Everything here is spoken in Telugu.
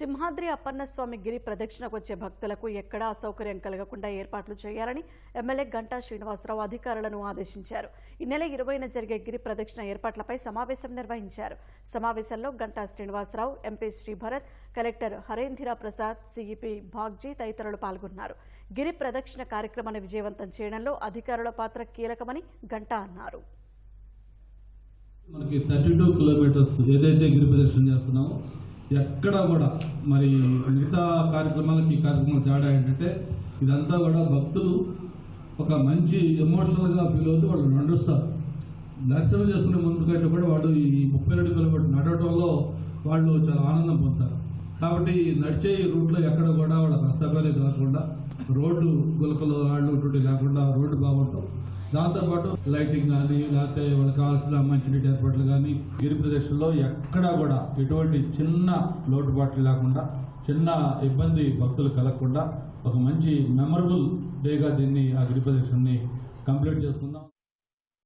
సింహాద్రి అప్పన్నస్వామి గిరి ప్రదక్షిణకు వచ్చే భక్తులకు ఎక్కడా అసౌకర్యం కలగకుండా ఏర్పాట్లు చేయాలని ఎమ్మెల్యే గంటా శ్రీనివాసరావు అధికారులను ఆదేశించారు. ఈ నెల 20న జరిగే గిరి ప్రదక్షిణ ఏర్పాట్లపై సమావేశం నిర్వహించారు. సమావేశంలో గంటా శ్రీనివాసరావు, ఎంపీ శ్రీభరత్, కలెక్టర్ హరేంద్ర ప్రసాద్, సిఇపి భాగ్జీ తదితరులు పాల్గొన్నారు. గిరి ప్రదక్షిణ కార్యక్రమాన్ని విజయవంతం చేయడంలో అధికారుల పాత్ర కీలకమని గంటా అన్నారు. మనకి 32 కిలోమీటర్స్ ఏదైతే గిరి ప్రదక్షిణ చేస్తున్నామో ఎక్కడ కూడా మరి మిగతా కార్యక్రమాలకి ఈ కార్యక్రమం తేడా ఏంటంటే ఇదంతా కూడా భక్తులు ఒక మంచి ఎమోషనల్గా ఫీల్ అవుతూ వాళ్ళు నడుస్తారు. దర్శనం చేసుకునే ముందు కంటే కూడా వాళ్ళు ఈ 32 కిలోమీటర్లు నడవడంలో వాళ్ళు చాలా ఆనందం పొందుతారు. కాబట్టి నడిచే రూట్లో ఎక్కడ కూడా వాళ్ళకి అసౌకర్యం కాకుండా రోడ్డు గులకలు రాళ్ళు ఇటువంటి లేకుండా రోడ్డు బాగుంటాం. దాంతోపాటు లైటింగ్ కానీ లేకపోతే వాళ్ళకి కావాల్సిన మంచినీటి ఏర్పాట్లు కానీ గిరి ప్రదక్షిణలో ఎక్కడా కూడా ఎటువంటి చిన్న లోటుపాట్లు లేకుండా చిన్న ఇబ్బంది భక్తులు కలగకుండా ఒక మంచి మెమరబుల్ డేగా దీన్ని ఆ గిరి ప్రదక్షిణని కంప్లీట్ చేసుకుందాం.